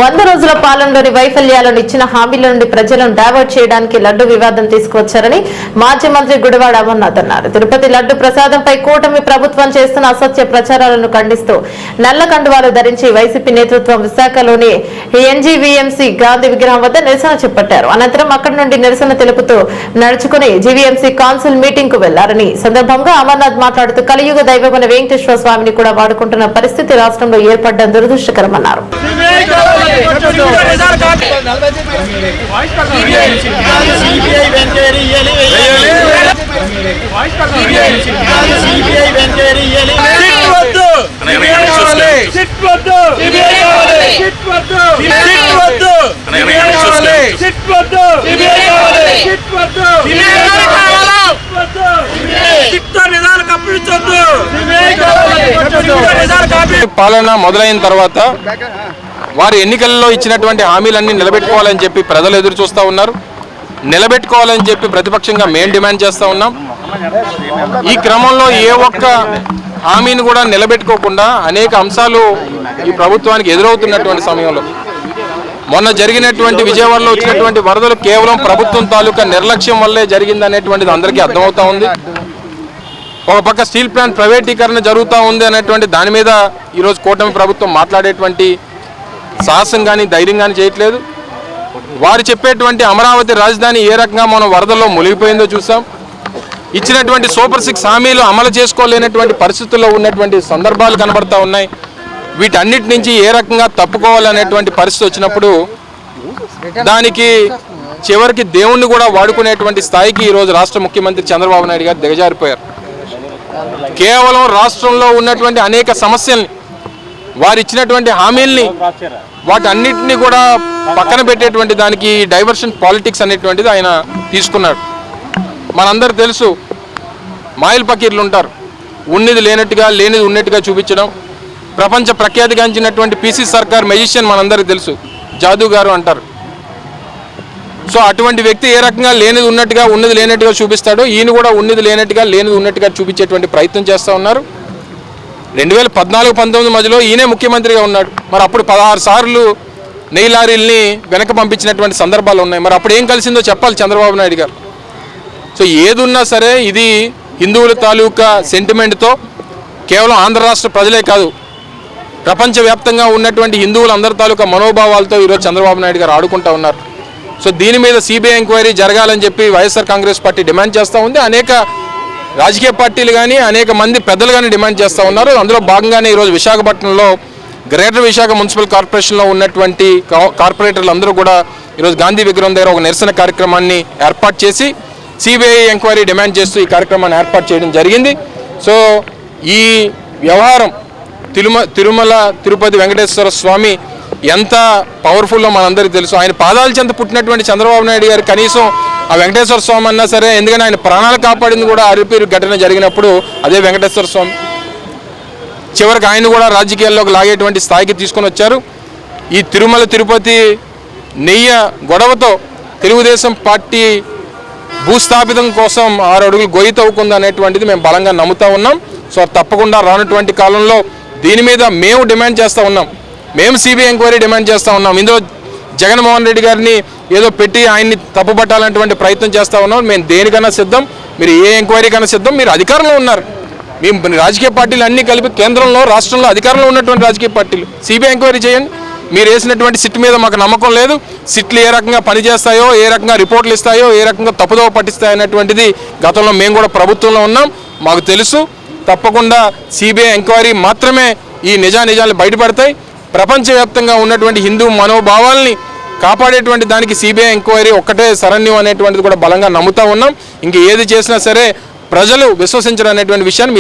100 రోజుల పాలనలోని వైఫల్యాలను ఇచ్చిన హామీల నుండి ప్రజలను డైవర్ట్ చేయడానికి లడ్డు వివాదం తీసుకువచ్చారని మాజీ మంత్రి గుడివాడ అమర్నాథ్ అన్నారు. తిరుపతి లడ్డు ప్రసాదంపై కూటమి ప్రభుత్వం చేస్తున్న అసత్య ప్రచారాలను ఖండిస్తూ నల్ల కండువాలు ధరించి వైసీపీ నేతృత్వం విశాఖలోని ఎన్జీవీఎంసీ గాంధీ విగ్రహం వద్ద నిరసన చేపట్టారు. అనంతరం అక్కడి నుండి నిరసన తెలుపుతూ నడుచుకుని జీవీఎంసీ కౌన్సిల్ మీటింగ్ కు వెళ్లారని సందర్భంగా అమర్నాథ్ మాట్లాడుతూ కలియుగ దైవమైన వెంకటేశ్వర స్వామిని కూడా వాడుకుంటున్న పరిస్థితి రాష్ట్రంలో ఏర్పడడం దురదృష్టకరమన్నారు. పాలన మొదలైన తర్వాత వారు ఎన్నికల్లో ఇచ్చినటువంటి హామీలన్నీ నిలబెట్టుకోవాలని చెప్పి ప్రజలు ఎదురు చూస్తూ ఉన్నారు. నిలబెట్టుకోవాలని చెప్పి ప్రతిపక్షంగా మేము డిమాండ్ చేస్తూ ఉన్నాం. ఈ క్రమంలో ఏ ఒక్క హామీని కూడా నిలబెట్టుకోకుండా అనేక అంశాలు ఈ ప్రభుత్వానికి ఎదురవుతున్నటువంటి సమయంలో మొన్న జరిగినటువంటి విజయవాడలో వచ్చినటువంటి వరదలు కేవలం ప్రభుత్వం తాలూకా నిర్లక్ష్యం వల్లే జరిగిందనేటువంటిది అందరికీ అర్థమవుతా ఉంది. ఒక పక్క స్టీల్ ప్లాంట్ ప్రైవేటీకరణ జరుగుతూ ఉంది అనేటువంటి దాని మీద ఈరోజు కూటమి ప్రభుత్వం మాట్లాడేటువంటి సాహసం కానీ ధైర్యం కానీ చేయట్లేదు. వారు చెప్పేటువంటి అమరావతి రాజధాని ఏ రకంగా మనం వరదల్లో మునిగిపోయిందో చూసాం. ఇచ్చినటువంటి సూపర్ 6 హామీలు అమలు చేసుకోలేనటువంటి పరిస్థితుల్లో ఉన్నటువంటి సందర్భాలు కనబడతా ఉన్నాయి. వీటన్నిటి నుంచి ఏ రకంగా తప్పుకోవాలనేటువంటి పరిస్థితి వచ్చినప్పుడు దానికి చివరికి దేవుణ్ణి కూడా వాడుకునేటువంటి స్థాయికి ఈరోజు రాష్ట్ర ముఖ్యమంత్రి చంద్రబాబు నాయుడు గారు దిగజారిపోయారు. కేవలం రాష్ట్రంలో ఉన్నటువంటి అనేక సమస్యల్ని వారు ఇచ్చినటువంటి హామీల్ని వాటన్నిటిని కూడా పక్కన పెట్టేటువంటి దానికి డైవర్షన్ పాలిటిక్స్ అనేటువంటిది ఆయన తీసుకున్నాడు. మనందరూ తెలుసు, మాయిల్ పకీర్లు ఉంటారు, ఉన్నది లేనట్టుగా లేనిది ఉన్నట్టుగా చూపించడం. ప్రపంచ ప్రఖ్యాతిగాంచినటువంటి పీసీ సర్కార్ మెజిషియన్ మనందరికీ తెలుసు, జాదూ గారు అంటారు. సో అటువంటి వ్యక్తి ఏ రకంగా లేనిది ఉన్నట్టుగా ఉన్నది లేనట్టుగా చూపిస్తాడో ఈయన కూడా ఉన్నది లేనట్టుగా లేనిది ఉన్నట్టుగా చూపించేటువంటి ప్రయత్నం చేస్తూ ఉన్నారు. 2014-19 మధ్యలో ఈయనే ముఖ్యమంత్రిగా ఉన్నాడు. మరి అప్పుడు 16 సార్లు నెయ్యి లారీల్ని వెనక పంపించినటువంటి సందర్భాలు ఉన్నాయి. మరి అప్పుడు ఏం కలిసిందో చెప్పాలి చంద్రబాబు నాయుడు గారు. సో ఏదున్నా సరే ఇది హిందువుల తాలూకా సెంటిమెంట్తో కేవలం ఆంధ్ర రాష్ట్ర ప్రజలే కాదు, ప్రపంచవ్యాప్తంగా ఉన్నటువంటి హిందువులందరి తాలూకా మనోభావాలతో ఈరోజు చంద్రబాబు నాయుడు గారు ఆడుకుంటూ ఉన్నారు. సో దీని మీద సిబిఐ ఎంక్వైరీ జరగాలని చెప్పి వైఎస్ఆర్ కాంగ్రెస్ పార్టీ డిమాండ్ చేస్తూ ఉంది. అనేక రాజకీయ పార్టీలు కానీ అనేక మంది పెద్దలు కానీ డిమాండ్ చేస్తూ ఉన్నారు. అందులో భాగంగానే ఈరోజు విశాఖపట్నంలో గ్రేటర్ విశాఖ మున్సిపల్ కార్పొరేషన్లో ఉన్నటువంటి కార్పొరేటర్లు అందరూ కూడా ఈరోజు గాంధీ విగ్రహం దగ్గర ఒక నిరసన కార్యక్రమాన్ని ఏర్పాటు చేసి సిబిఐ ఎంక్వైరీ డిమాండ్ చేస్తూ ఈ కార్యక్రమాన్ని ఏర్పాటు చేయడం జరిగింది. సో ఈ వ్యవహారం తిరుమల తిరుపతి వెంకటేశ్వర స్వామి ఎంత పవర్ఫుల్లో మనందరికీ తెలుసు. ఆయన పాదాల చెంత పుట్టినటువంటి చంద్రబాబు నాయుడు గారు కనీసం ఆ వెంకటేశ్వర స్వామి అన్నా సరే, ఎందుకంటే ఆయన ప్రాణాలు కాపాడింది కూడా అరిపేరు ఘటన జరిగినప్పుడు అదే వెంకటేశ్వర స్వామి. చివరికి ఆయన కూడా రాజకీయాల్లోకి లాగేటువంటి స్థాయికి తీసుకొని వచ్చారు. ఈ తిరుమల తిరుపతి నెయ్యి గొడవతో తెలుగుదేశం పార్టీ భూస్థాపితం కోసం 6 అడుగులు గొయ్యి తవ్వుకుంది అనేటువంటిది మేము బలంగా నమ్ముతూ ఉన్నాం. సో తప్పకుండా రానటువంటి కాలంలో దీని మీద మేము డిమాండ్ చేస్తూ ఉన్నాం. మేము సిబిఐ ఎంక్వైరీ డిమాండ్ చేస్తూ ఉన్నాం. ఇందులో జగన్మోహన్ రెడ్డి గారిని ఏదో పెట్టి ఆయన్ని తప్పుపట్టాలనేటువంటి ప్రయత్నం చేస్తూ ఉన్నాం. మేము దేనికన్నా సిద్ధం, మీరు ఏ ఎంక్వైరీ కన్నా సిద్ధం. మీరు అధికారంలో ఉన్నారు, మేము రాజకీయ పార్టీలు అన్నీ కలిపి కేంద్రంలో రాష్ట్రంలో అధికారంలో ఉన్నటువంటి రాజకీయ పార్టీలు సిబిఐ ఎంక్వైరీ చేయండి. మీరు వేసినటువంటి సిట్ మీద మాకు నమ్మకం లేదు. సిట్లు ఏ రకంగా పనిచేస్తాయో, ఏ రకంగా రిపోర్ట్లు ఇస్తాయో, ఏ రకంగా తప్పుదోవ పట్టిస్తాయో అనేటువంటిది గతంలో మేము కూడా ప్రభుత్వంలో ఉన్నాం, మాకు తెలుసు. తప్పకుండా సిబిఐ ఎంక్వైరీ మాత్రమే ఈ నిజాలు బయటపడతాయి. ప్రపంచవ్యాప్తంగా ఉన్నటువంటి హిందూ మనోభావాల్ని కాపాడేటువంటి దానికి సిబిఐ ఎంక్వైరీ ఒక్కటే శరణ్యం అనేటువంటిది కూడా బలంగా నమ్ముతూ ఉన్నాం. ఇంక ఏది చేసినా సరే ప్రజలు విశ్వసించడం అనేటువంటి విషయాన్ని